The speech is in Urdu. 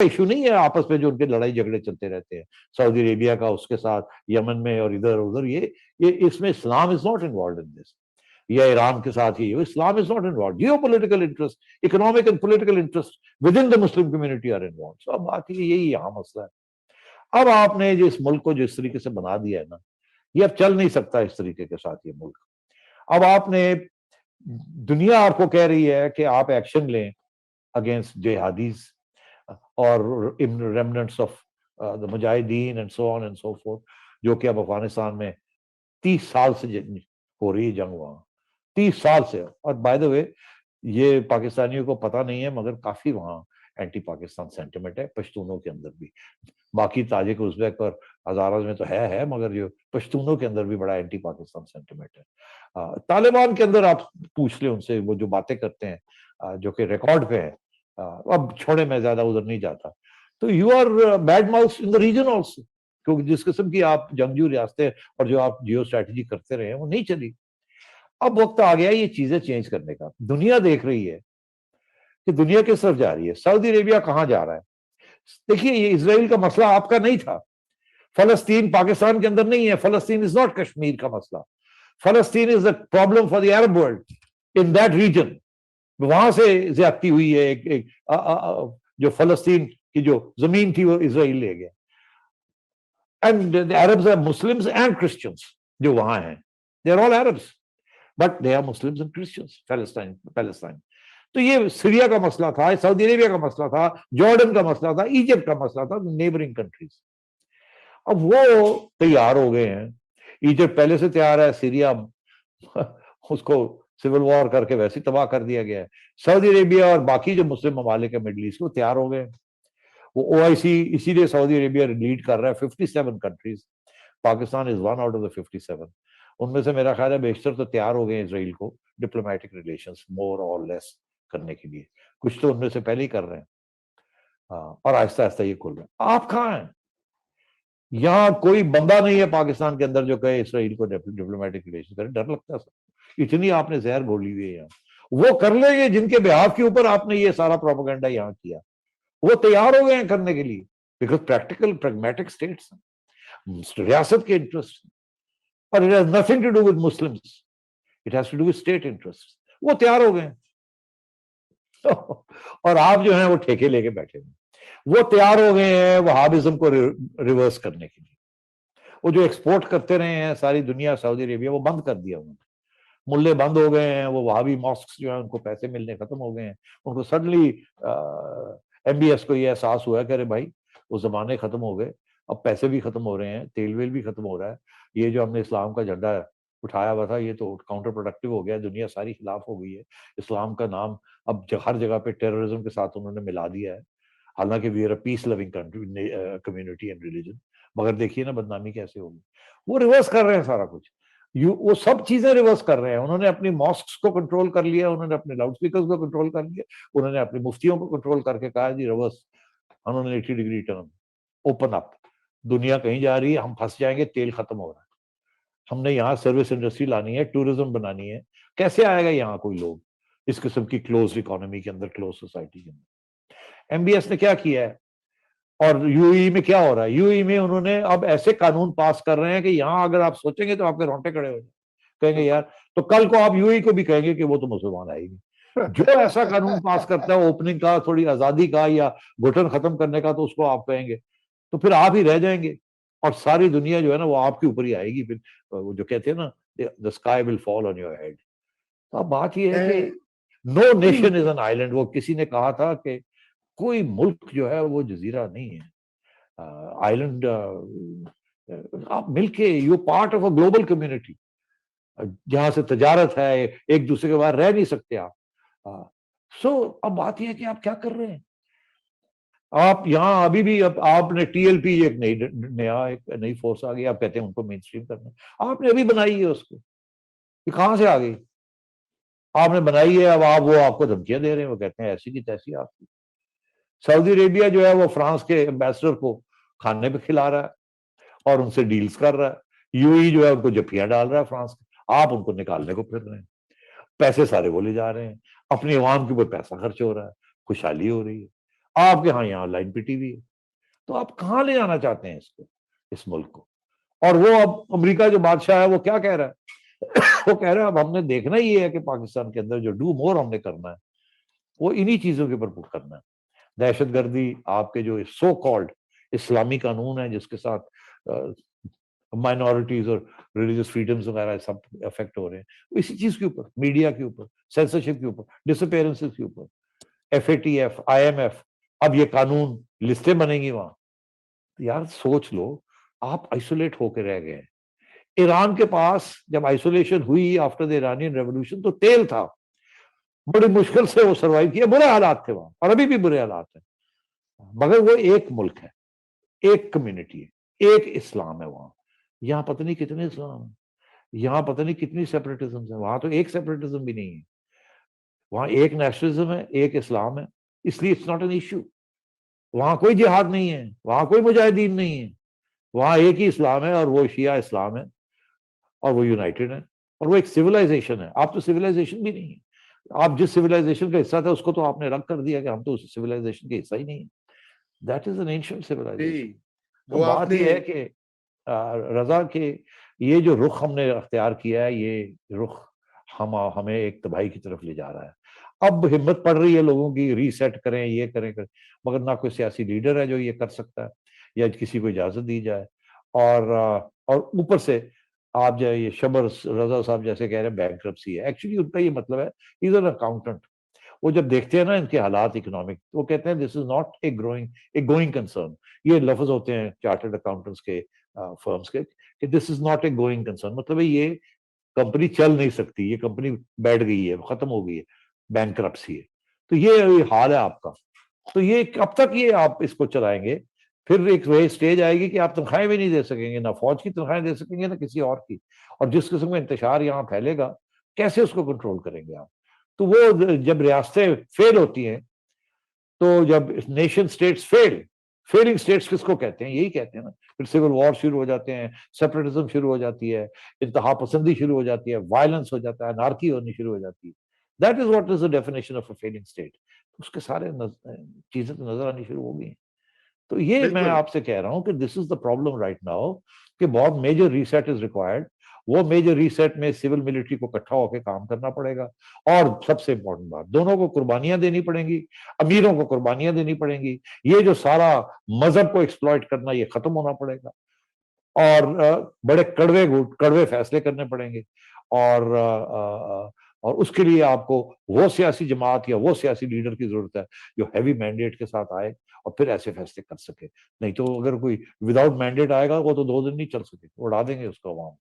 ایشو نہیں ہے آپس میں جو ان کے لڑائی جھگڑے چلتے رہتے ہیں، سعودی عربیہ کا اس کے ساتھ، یمن میں اور ادھر ادھر، یہ اس میں اسلام از ناٹ انوالوڈ ان دس، یا ایران کے ساتھ ہی Islam is not involved. Geo political interest, economic and political interest with in the Muslim community are involved. So اب بات یہی یہاں مسئلہ ہے. اب آپ نے جو اس ملک کو جو اس طریقے سے بنا دیا ہے نا، یہ اب چل نہیں سکتا اس طریقے کے ساتھ یہ ملک. اب آپ نے، دنیا آپ کو کہہ رہی ہے کہ آپ ایکشن لیں اگینسٹ جہادیز اور ریمننٹس آف دا مجاہدین and so on and so forth, جو کہ اب افغانستان میں 30 سال سے ہو رہی ہے جنگ وہاں، 30 سال سے. اور بائی دا وے یہ پاکستانیوں کو پتہ نہیں ہے مگر کافی وہاں اینٹی پاکستان سینٹیمنٹ ہے پشتونوں کے اندر بھی. باقی تاجک ازبیک اور ہزارہ میں تو ہے مگر جو پشتونوں کے اندر بھی بڑا اینٹی پاکستان سینٹیمنٹ ہے. طالبان کے اندر آپ پوچھ لیں ان سے، وہ جو باتیں کرتے ہیں جو کہ ریکارڈ پہ ہے، اب چھوڑے میں زیادہ ادھر نہیں جاتا، تو you are badmouthed in the دا ریجن آلسو، کیونکہ جس قسم کی آپ جنگجو ریاستیں اور جو آپ جیو اسٹریٹجی کرتے رہے ہیں وہ نہیں چلی. اب وقت آ گیا یہ چیزیں چینج کرنے کا. دنیا دیکھ رہی ہے کہ دنیا کس طرف جا رہی ہے. سعودی عربیہ کہاں جا رہا ہے؟ دیکھیے یہ اسرائیل کا مسئلہ آپ کا نہیں تھا، فلسطین پاکستان کے اندر نہیں ہے، فلسطین از ناٹ کشمیر کا مسئلہ، فلسطین is a problem for the Arab world in that region. وہاں سے زیادتی ہوئی ہے، جو فلسطین کی جو زمین تھی وہ اسرائیل لے گیا. And the Arabs are Muslims and Christians جو وہاں ہیں، they are all Arabs but they are Muslims and Christians. Palestine. تو یہ سیریا کا مسئلہ تھا، سعودی عربیہ کا مسئلہ تھا، جارڈن کا مسئلہ تھا، ایجپٹ کا مسئلہ تھا، نیبرنگ کنٹریز. اب وہ تیار ہو گئے ہیں. ایجپٹ پہلے سے تیار ہے، سیریا اس کو سول وار کر کے ویسے تباہ کر دیا گیا ہے. سعودی عربیہ اور باقی جو مسلم ممالک ہیں مڈل ایسٹ وہ تیار ہو گئے. وہ او آئی سی اسی لیے سعودی عربیہ لیڈ کر رہا ہے، 57 countries, Pakistan is one out of the 57. ان میں سے میرا خیال ہے بیشتر تو تیار ہو گئے اسرائیل کو ڈپلومیٹک ریلیشنز مور اور لیس کرنے کے لیے. کچھ تو ان میں سے پہلے ہی کر رہے ہیں، اور آہستہ آہستہ یہ کھل رہے ہیں. آپ کہاں ہیں؟ یہاں کوئی بندہ نہیں ہے پاکستان کے اندر جو کہے اسرائیل کو ڈپلومیٹک ریلیشن کرے. ڈر لگتا ہے سر، اتنی آپ نے زہر گھولی ہوئی ہے یہاں. وہ کر لیں گے جن کے بہاف کے اوپر آپ نے یہ سارا پروپیگنڈا یہاں کیا، وہ تیار ہو گئے ہیں کرنے کے لیے، بیکاز پریکٹیکل پریگمیٹک اسٹیٹس ہیں، ریاست کے انٹرسٹ، اور it has nothing to do with Muslims, it has to do with state interest. وہ تیار ہو گئے ہیں اور آپ جو ہیں وہ ٹھیکے لے کے بیٹھے ہیں. وہ تیار ہو گئے ہیں وہابزم کو ریورس کرنے کے لیے. وہ جو ایکسپورٹ کرتے رہے ہیں ساری دنیا، سعودی عربیہ، وہ بند کر دیا انہوں نے. ملے بند ہو گئے ہیں، وہ وہابی ماسکس جو ہیں ان کو پیسے ملنے ختم ہو گئے ہیں. ان کو سڈنلی ایم بی ایس کو یہ احساس ہوا کہ ارے بھائی وہ زمانے ختم ہو گئے، اب پیسے بھی ختم ہو رہے ہیں، تیل ویل بھی ختم ہو رہا ہے، یہ جو ہم نے اسلام کا جھنڈا اٹھایا ہوا تھا یہ تو کاؤنٹر پروڈکٹیو ہو گیا، دنیا ساری خلاف ہو گئی ہے. اسلام کا نام اب ہر جگہ پہ ٹیررزم کے ساتھ انہوں نے ملا دیا ہے، حالانکہ we are a peace loving community and religion. مگر دیکھیے نا بدنامی کیسے ہوگی. وہ ریورس کر رہے ہیں سارا کچھ، وہ سب چیزیں ریورس کر رہے ہیں. انہوں نے اپنی ماسکس کو کنٹرول کر لیا، انہوں نے اپنے لاؤڈ اسپیکرز کو کنٹرول کر لیا، انہوں نے اپنی مفتیوں کو کنٹرول کر کے کہا جی ریورس، انہوں نے 80 ڈگری ٹرن، اوپن اپ، دنیا کہیں جا رہی ہے، ہم پھنس جائیں گے، تیل ختم ہو رہا ہے، ہم نے یہاں سروس انڈسٹری لانی ہے، ٹورزم بنانی ہے. کیسے آئے گا یہاں کوئی لوگ اس قسم کی کلوز اکانومی کے اندر، کلوز سوسائٹی کے اندر؟ ایم بی ایس نے کیا کیا ہے؟ اور یو ای میں کیا ہو رہا ہے؟ یو ای میں انہوں نے اب ایسے قانون پاس کر رہے ہیں کہ یہاں اگر آپ سوچیں گے تو آپ کے رونٹے کھڑے ہو جائیں، کہیں گے یار، تو کل کو آپ یو ای کو بھی کہیں گے کہ وہ تو مسلمان آئے گی. جو ایسا قانون پاس کرتا ہے اوپننگ کا، تھوڑی آزادی کا یا گھٹن ختم کرنے کا، تو اس کو آپ کہیں گے تو پھر آپ ہی رہ جائیں گے اور ساری دنیا جو ہے نا وہ آپ کے اوپر ہی آئے گی. پھر وہ جو کہتے ہیں نا the sky will fall on your head. تو اب بات یہ ہے کہ no nation is an island. وہ کسی نے کہا تھا کہ کوئی ملک جو ہے وہ جزیرہ نہیں ہے، آئلینڈ. آپ مل کے you part of a global community جہاں سے تجارت ہے، ایک دوسرے کے بعد رہ نہیں سکتے آپ. سو اب بات یہ ہے کہ آپ کیا کر رہے ہیں. آپ یہاں ابھی بھی آپ نے ٹی ایل پی ایک نئی فورس آ گئی، آپ کہتے ہیں ان کو مین اسٹریم کرنا. آپ نے ابھی بنائی ہے اس کو، یہ کہاں سے آ گئی؟ آپ نے بنائی ہے، اب وہ آپ کو دھمکیاں دے رہے ہیں، وہ کہتے ہیں ایسی کی تیسی. آپ کی سعودی عربیہ جو ہے وہ فرانس کے ایمبیسڈر کو کھانے پہ کھلا رہا ہے اور ان سے ڈیلز کر رہا ہے. یو ای جو ہے ان کو جفیاں ڈال رہا ہے فرانس کے، آپ ان کو نکالنے کو پھر رہے ہیں. پیسے سارے وہ لے جا رہے ہیں، اپنی عوام کے اوپر پیسہ خرچ ہو رہا ہے، خوشحالی ہو رہی ہے. آپ کے یہاں لائن پہ ٹی وی ہے. تو آپ کہاں لے جانا چاہتے ہیں اس کو, اس ملک کو؟ اور وہ اب امریکہ جو بادشاہ ہے وہ کیا کہہ رہا ہے؟ وہ کہہ رہا ہے اب ہم نے دیکھنا یہ ہے کہ پاکستان کے اندر جو ڈو مور ہم نے کرنا ہے وہ انہی چیزوں کے اوپر پٹ کرنا ہے. دہشت گردی, آپ کے جو سو کالڈ اسلامی قانون ہے جس کے ساتھ مائنورٹیز اور ریلیجیس فریڈمز وغیرہ سب افیکٹ ہو رہے ہیں, اسی چیز کے اوپر, میڈیا کے اوپر, سینسرشپ کے اوپر, ڈس اپیئرنسز کے اوپر, F A T F, I M F, اب یہ قانون لسٹیں بنیں گی وہاں. یار سوچ لو, آپ آئسولیٹ ہو کے رہ گئے. ایران کے پاس جب آئسولیشن ہوئی آفٹر دا ایرانین ریولوشن تو تیل تھا, بڑی مشکل سے وہ سروائیو کیا, برے حالات تھے وہاں اور ابھی بھی برے حالات ہیں, مگر وہ ایک ملک ہے, ایک کمیونٹی ہے, ایک اسلام ہے وہاں. یہاں پتہ نہیں کتنے اسلام ہیں, یہاں پتہ نہیں کتنی سیپریٹزم ہے, وہاں تو ایک سیپریٹزم بھی نہیں ہے, وہاں ایک نیشنلزم ہے, ایک اسلام ہے, اس لیے اٹس ناٹ این ایشو. وہاں کوئی جہاد نہیں ہے, وہاں کوئی مجاہدین نہیں ہے, وہاں ایک ہی اسلام ہے اور وہ شیعہ اسلام ہے اور وہ یونائٹڈ ہے اور وہ ایک سویلائزیشن ہے. آپ تو سویلائزیشن بھی نہیں ہے, آپ جس سویلائزیشن کا حصہ تھا اس کو تو آپ نے رد کر دیا کہ ہم تو اس سویلائزیشن کے حصہ ہی نہیں ہیں. That is an ancient civilisation. تو وہ آپ بات نے یہ ہے کہ رضا کہ یہ جو رخ ہم نے اختیار کیا ہے, یہ رخ ہمیں ایک تباہی کی طرف لے جا رہا ہے. اب ہمت پڑ رہی ہے لوگوں کی, ریسیٹ کریں, یہ کریں, مگر نہ کوئی سیاسی لیڈر ہے جو یہ کر سکتا ہے یا کسی کو اجازت دی جائے. اور اوپر سے آپ جو یہ شبر رضا صاحب جیسے کہہ رہے ہیں بینکرپسی ہے, ایکچولی ان کا یہ مطلب ہے از این اکاؤنٹنٹ. وہ جب دیکھتے ہیں نا ان کے حالات اکنامک, وہ کہتے ہیں this is not a going concern. یہ لفظ ہوتے ہیں چارٹرڈ اکاؤنٹنٹس کے فرمز کے کہ this is not a going concern, مطلب ہے یہ کمپنی چل نہیں سکتی, یہ کمپنی بیٹھ گئی ہے, ختم ہو گئی ہے, بینکرپسی ہے. تو یہ حال ہے آپ کا. تو یہ اب تک یہ آپ اس کو چلائیں گے, پھر ایک وہ اسٹیج آئے گی کہ آپ تنخواہیں بھی نہیں دے سکیں گے, نہ فوج کی تنخواہیں دے سکیں گے نہ کسی اور کی. اور جس قسم کا انتشار یہاں پھیلے گا, کیسے اس کو کنٹرول کریں گے آپ؟ تو وہ جب ریاستیں فیل ہوتی ہیں, تو جب نیشن اسٹیٹس فیلنگ اسٹیٹس کس کو کہتے ہیں؟ یہی کہتے ہیں نا. پھر سول وار شروع ہو جاتے ہیں, سیپریٹزم شروع ہو جاتی ہے, انتہا پسندی شروع ہو جاتی ہے, وائلنس ہو جاتا ہے, انارکی ہونی شروع ہو جاتی ہے. That is what is the definition of a feeling state. اس کے سارے چیزیں تو نظر آنی شروع ہو گئی ہیں. تو یہ میں بالکل آپ سے کہہ رہا ہوں کہ this is the problem right now کہ بہت میجر ریسیٹ از ریکوائرڈ. وہ میجر ریسیٹ میں سول ملٹری کو اکٹھا ہو کے کام کرنا پڑے گا, اور سب سے امپورٹنٹ بات, دونوں کو قربانیاں دینی پڑیں گی, امیروں کو قربانیاں دینی پڑیں گی. یہ جو سارا مذہب کو ایکسپلائٹ کرنا یہ ختم ہونا پڑے گا, اور بڑے کڑوے فیصلے کرنے پڑیں گے. اور اس کے لیے آپ کو وہ سیاسی جماعت یا وہ سیاسی لیڈر کی ضرورت ہے جو ہیوی مینڈیٹ کے ساتھ آئے اور پھر ایسے فیصلے کر سکے. نہیں تو اگر کوئی وداؤٹ مینڈیٹ آئے گا وہ تو 2 دن نہیں چل سکے, اڑا دیں گے اس کو عوام.